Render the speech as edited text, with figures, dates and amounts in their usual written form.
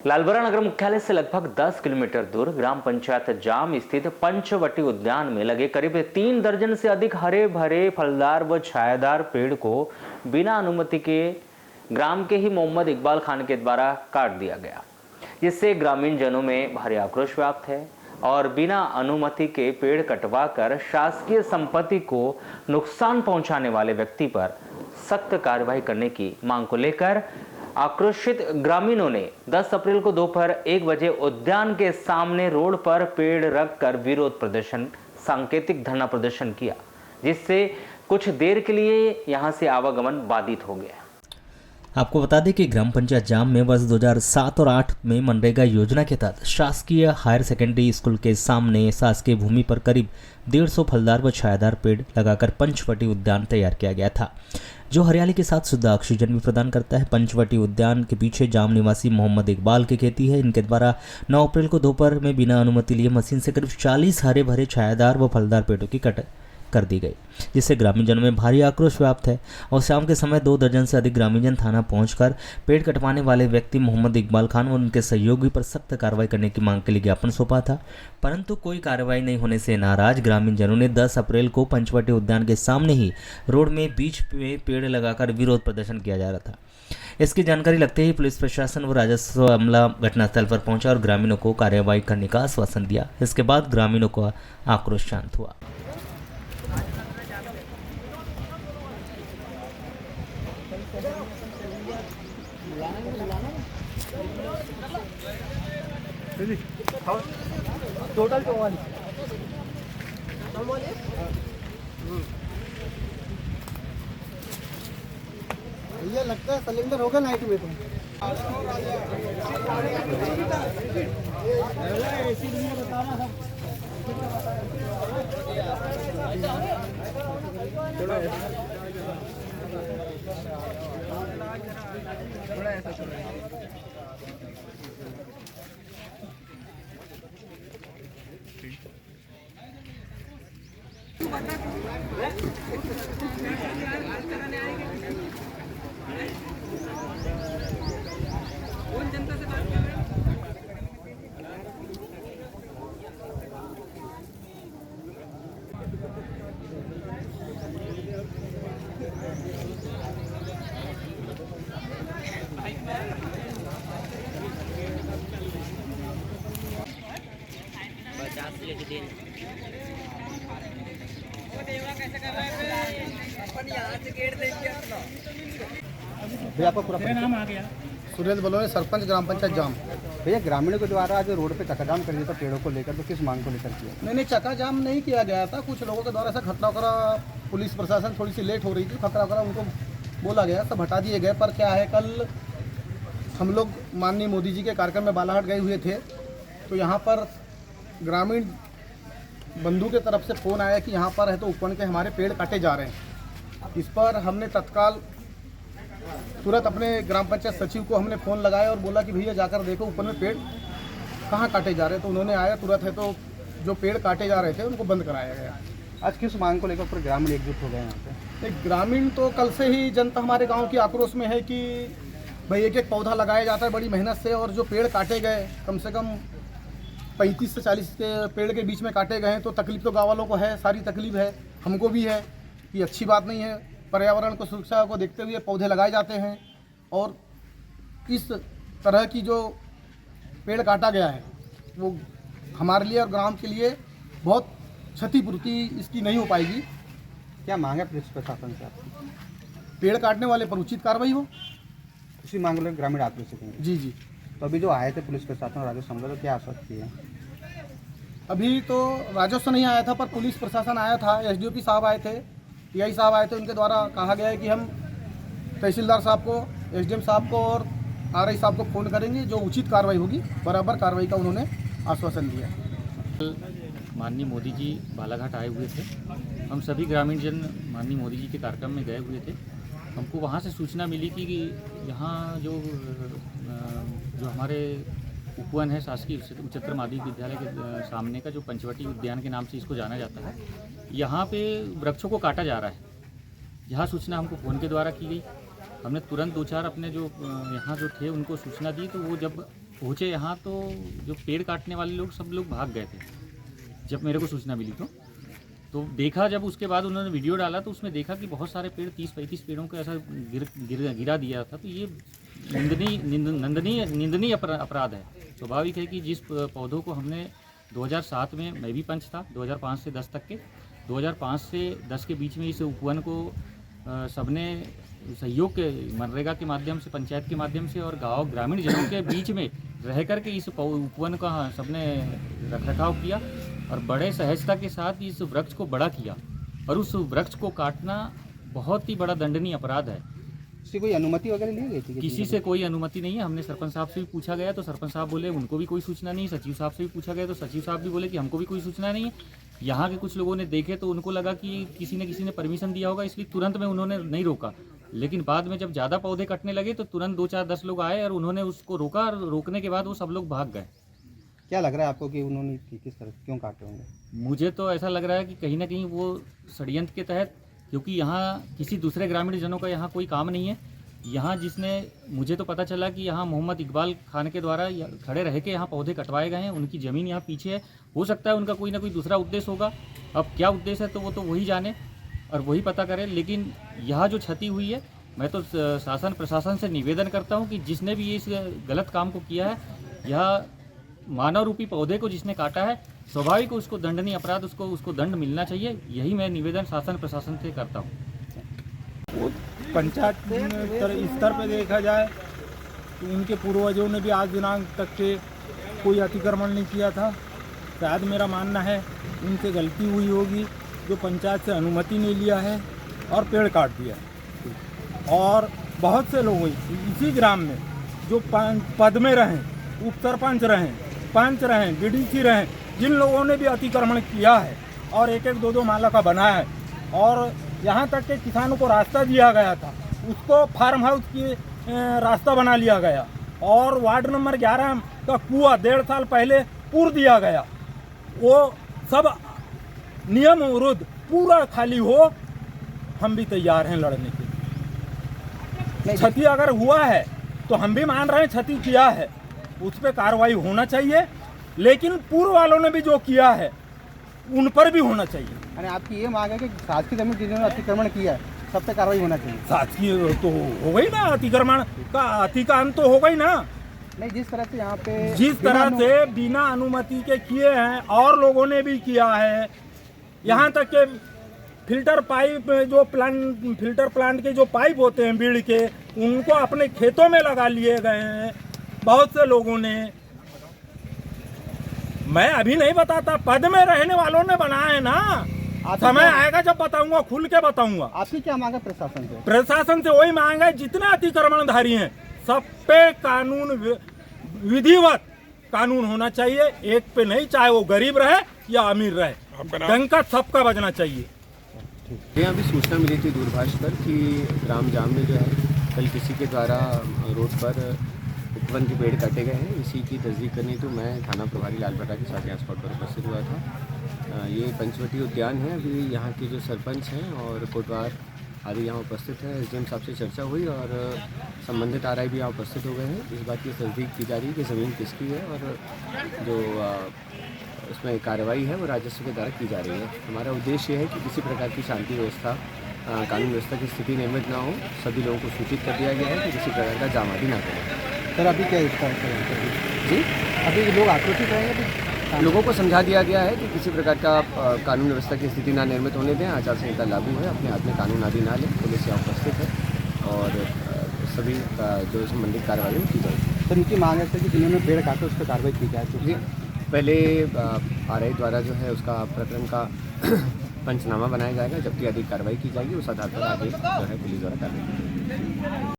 लालबरा नगर मुख्यालय से लगभग 10 किलोमीटर दूर ग्राम पंचायत जाम स्थित पंचवटी उद्यान में लगे करीब 3 दर्जन से अधिक हरे भरे फलदार व छायादार पेड़ को बिना अनुमति के ग्राम के ही मोहम्मद इकबाल खान के द्वारा काट दिया गया, जिससे ग्रामीण जनों में भारी आक्रोश व्याप्त है और बिना अनुमति के पेड़ कटवाकर शासकीय संपत्ति को नुकसान पहुंचाने वाले व्यक्ति पर सख्त कार्रवाई करने की मांग को लेकर आक्रोशित ग्रामीणों ने 10 अप्रैल को दोपहर 1 बजे उद्यान के सामने रोड पर पेड़ रखकर विरोध प्रदर्शन सांकेतिक धरना प्रदर्शन किया, जिससे कुछ देर के लिए यहां से आवागमन बाधित हो गया। आपको बता दें कि ग्राम पंचायत जाम में वर्ष 2007 और 8 में मनरेगा योजना के तहत शासकीय हायर सेकेंडरी स्कूल के सामने शासकीय भूमि पर करीब 150 फलदार व छायादार पेड़ लगाकर पंचवटी उद्यान तैयार किया गया था, जो हरियाली के साथ शुद्ध ऑक्सीजन भी प्रदान करता है। पंचवटी उद्यान के पीछे जाम निवासी मोहम्मद इकबाल की खेती है। इनके द्वारा 9 अप्रैल को दोपहर में बिना अनुमति लिए मशीन से करीब 40 हरे भरे छायादार व फलदार पेड़ों की कटाई कर दी गई, जिससे ग्रामीणजनों में भारी आक्रोश व्याप्त है और शाम के समय 2 दर्जन से अधिक ग्रामीणजन थाना पहुंचकर पेड़ कटवाने वाले व्यक्ति मोहम्मद इकबाल खान और उनके सहयोगी पर सख्त कार्रवाई करने की मांग के लिए ज्ञापन सौंपा था, परंतु कोई कार्रवाई नहीं होने से नाराज ग्रामीणजनों ने 10 अप्रैल को पंचवटी उद्यान के सामने ही रोड में बीच में पेड़ लगाकर विरोध प्रदर्शन किया जा रहा था। इसकी जानकारी लगते ही पुलिस प्रशासन व राजस्व अमला घटनास्थल पर पहुंचा और ग्रामीणों को कार्रवाई करने का आश्वासन दिया। इसके बाद ग्रामीणों का आक्रोश शांत हुआ। टोटल 44 भैया लगता है सिलेंडर होगा नाइट में तो थोड़ा ऐसा कौन जनता से बात कर रहे हैं? कैसे कर रहे हैं अपन यहाँ से गेट देंगे अपना। भैया आपका पूरा नाम आ गया सुरेश बलोने, सरपंच ग्राम पंचायत जाम। भैया ग्रामीणों के द्वारा आज रोड पे चक्काजाम कर दिया था पेड़ों को लेकर, तो किस मांग को लेकर किया? नहीं चक्का जाम नहीं किया गया था। कुछ लोगों के द्वारा ऐसा खतरा वगैरह, पुलिस प्रशासन थोड़ी सी लेट हो रही थी, खतरा वगैरह उनको बोला गया, सब हटा दिए गए। पर क्या है, कल हम लोग माननीय मोदी जी के कार्यक्रम में बालाघाट गए हुए थे, तो यहाँ पर ग्रामीण बंधु के तरफ से फ़ोन आया कि यहाँ पर है तो उपवन के हमारे पेड़ काटे जा रहे हैं। इस पर हमने तत्काल तुरंत अपने ग्राम पंचायत सचिव को हमने फ़ोन लगाया और बोला कि भैया जाकर देखो उपवन में पेड़ कहाँ काटे जा रहे हैं। तो उन्होंने आया तुरंत, है तो जो पेड़ काटे जा रहे थे उनको बंद कराया गया। आज किस मांग को लेकर पूरे ग्रामीण एकजुट हो गए यहाँ पे? एक ग्रामीण तो कल से ही जनता हमारे गाँव की आक्रोश में है कि भाई एक पौधा लगाया जाता है बड़ी मेहनत से, और जो पेड़ काटे गए कम से कम 35 से 40 के पेड़ के बीच में काटे गए हैं, तो तकलीफ तो गाँव वालों को है, सारी तकलीफ है, हमको भी है कि अच्छी बात नहीं है। पर्यावरण को सुरक्षा को देखते हुए पौधे लगाए जाते हैं, और इस तरह की जो पेड़ काटा गया है वो हमारे लिए और ग्राम के लिए बहुत क्षतिपूर्ति इसकी नहीं हो पाएगी। क्या मांग है पुलिस प्रशासन से आपकी? पेड़ काटने वाले पर उचित कार्रवाई हो, इसी मांग को लेकर ग्रामीण आक्रोशित होंगे। जी जी। तो अभी जो आए थे पुलिस प्रशासन और राजस्व अमला, तो क्या आश्वस्त किए? अभी तो राजस्व नहीं आया था, पर पुलिस प्रशासन आया था, एसडीओपी साहब आए थे, टीआई साहब आए थे। उनके द्वारा कहा गया है कि हम तहसीलदार साहब को, एसडीएम साहब को और आरआई साहब को फ़ोन करेंगे, जो उचित कार्रवाई होगी बराबर कार्रवाई का उन्होंने आश्वासन दिया। माननीय मोदी जी बालाघाट आए हुए थे, हम सभी ग्रामीण जन माननीय मोदी जी के कार्यक्रम में गए हुए थे। हमको वहाँ से सूचना मिली कि यहाँ जो हमारे उपवन है शासकीय उच्चतर माध्यमिक विद्यालय के सामने का, जो पंचवटी उद्यान के नाम से इसको जाना जाता है, यहाँ पे वृक्षों को काटा जा रहा है। यह सूचना हमको फ़ोन के द्वारा की गई। हमने तुरंत 2-4 अपने जो यहाँ जो थे उनको सूचना दी, तो वो जब पहुँचे यहाँ तो जो पेड़ काटने वाले लोग सब लोग भाग गए थे जब मेरे को सूचना मिली तो देखा जब उसके बाद उन्होंने वीडियो डाला तो उसमें देखा कि बहुत सारे पेड़ 30-35 पेड़ों को ऐसा गिरा दिया था। तो ये निंदनीय अपराध है। स्वाभाविक है कि जिस पौधों को हमने 2007 में, मैं भी पंच था 2005 से 10 तक के, 2005 से 10 के बीच में इस उपवन को सबने सहयोग के मनरेगा के माध्यम से, पंचायत के माध्यम से और गांव ग्रामीण जनों के बीच में रह कर के इस उपवन का सबने रखरखाव किया और बड़े सहजता के साथ इस वृक्ष को बड़ा किया। और उस वृक्ष को काटना बहुत ही बड़ा दंडनीय अपराध है। इसकी कोई अनुमति वगैरह ली गई थी? किसी से कोई अनुमति नहीं है। हमने सरपंच साहब से भी पूछा गया तो सरपंच साहब बोले उनको भी कोई सूचना नहीं। सचिव साहब से भी पूछा गया तो सचिव साहब भी बोले कि हमको भी कोई सूचना नहीं है। यहाँ के कुछ लोगों ने देखे तो उनको लगा कि किसी ने परमिशन दिया होगा, इसलिए तुरंत में उन्होंने नहीं रोका। लेकिन बाद में जब ज़्यादा पौधे कटने लगे तो तुरंत 2-4-10 लोग आए और उन्होंने उसको रोका और रोकने के बाद वो सब लोग भाग गए। क्या लग रहा है आपको कि उन्होंने किस तरह क्यों काटे होंगे? मुझे तो ऐसा लग रहा है कि कहीं ना कहीं वो षड्यंत्र के तहत, क्योंकि यहाँ किसी दूसरे ग्रामीण जनों का यहाँ कोई काम नहीं है। यहाँ जिसने, मुझे तो पता चला कि यहाँ मोहम्मद इकबाल खान के द्वारा खड़े रह के यहाँ पौधे कटवाए गए हैं। उनकी ज़मीन यहाँ पीछे है। हो सकता है उनका कोई ना कोई दूसरा उद्देश्य होगा। अब क्या उद्देश्य है तो वो तो वही जाने और वही पता करे। लेकिन यह जो क्षति हुई है, मैं तो शासन प्रशासन से निवेदन करता हूँ कि जिसने भी इस गलत काम को किया है, यह मानव रूपी पौधे को जिसने काटा है, स्वाभाविक उसको दंडनीय अपराध, उसको दंड मिलना चाहिए। यही मैं निवेदन शासन प्रशासन से करता हूँ। पंचायत स्तर पे देखा जाए तो उनके पूर्वजों ने भी आज दिनांक तक के कोई अतिक्रमण नहीं किया था। शायद मेरा मानना है उनसे गलती हुई होगी जो पंचायत से अनुमति नहीं लिया है और पेड़ काट दिया। और बहुत से लोग इसी ग्राम में जो पद में रहें, उप सरपंच रहें, पंच रहें, डीडीसी रहें, जिन लोगों ने भी अतिक्रमण किया है और 1-2 माला का बनाया है और यहाँ तक के किसानों को रास्ता दिया गया था, उसको फार्म हाउस की रास्ता बना लिया गया और वार्ड नंबर 11 का कुआं 1.5 साल पहले पूर दिया गया। वो सब नियम विरुद्ध पूरा खाली हो, हम भी तैयार हैं लड़ने के लिए। क्षति अगर हुआ है तो हम भी मान रहे हैं क्षति किया है, उस पर कार्रवाई होना चाहिए। लेकिन पूर्व वालों ने भी जो किया है उन पर भी होना चाहिए। यानी आपकी ये मांग है कि शासकीय जमीन जिन्होंने अतिक्रमण किया है सब पे कार्रवाई होना चाहिए। शासकीय तो हो गई ना, अतिक्रमण का अतिक्रमण तो हो गई ना। नहीं, जिस तरह से यहाँ पे जिस तरह से बिना अनुमति के किए हैं और लोगों ने भी किया है, यहाँ तक के फिल्टर प्लांट के जो पाइप होते हैं बीड़ के, उनको अपने खेतों में लगा लिए गए हैं बहुत से लोगों ने। मैं अभी नहीं बताता, पद में रहने वालों ने बनाया है ना। समय आएगा जब बताऊंगा, खुल के बताऊंगा। आपकी क्या मांग है प्रशासन से? प्रशासन से वही मांग है, जितने अतिक्रमणधारी हैं सब पे कानून, विधिवत कानून होना चाहिए। एक पे नहीं, चाहे वो गरीब रहे या अमीर रहे, डंका सबका बजना चाहिए। यहाँ भी सूचना मिली थी दूरभाष पर कि ग्राम जाम में जो है कल किसी के द्वारा रोड पर उपवन के पेड़ काटे गए हैं। इसी की तस्दीक करनी तो मैं थाना प्रभारी लाल भट्टा के साथ यहाँ स्पॉट पर उपस्थित हुआ था। ये पंचवटी उद्यान है। अभी यहाँ के जो सरपंच हैं और कोटवार आदि यहाँ उपस्थित हैं। एसडीएम साहब से चर्चा हुई और संबंधित आरआई भी यहाँ उपस्थित हो गए हैं। इस बात की तस्दीक की जा रही है कि ज़मीन किसकी है और जो उसमें कार्रवाई है वो राजस्व के द्वारा की जा रही है। हमारा उद्देश्य है कि किसी प्रकार की शांति व्यवस्था, कानून व्यवस्था की स्थिति निर्मित ना हो। सभी लोगों को सूचित कर दिया गया है कि किसी प्रकार का जामादी ना करें। सर अभी क्या इसका जी, अभी लोग आक्रोशित रहेंगे? लोगों को समझा दिया गया है कि किसी प्रकार का कानून व्यवस्था की स्थिति ना निर्मित होने दें। आचार संहिता लागू है, अपने हाथ में कानून आदि ना लें। पुलिस यहाँ उपस्थित है और सभी जो संबंधित कार्रवाई की जाएगी। सर उनकी मांग है सर कि जिन्होंने पेड़ काटे उस पर कार्रवाई की जाए। जी, पहले आरआई द्वारा जो है उसका प्रकरण का पंचनामा बनाया जाएगा, जबकि अधिक कार्रवाई की जाएगी। उस आधार पर आगे जो है पुलिस द्वारा कार्रवाई की जाएगी।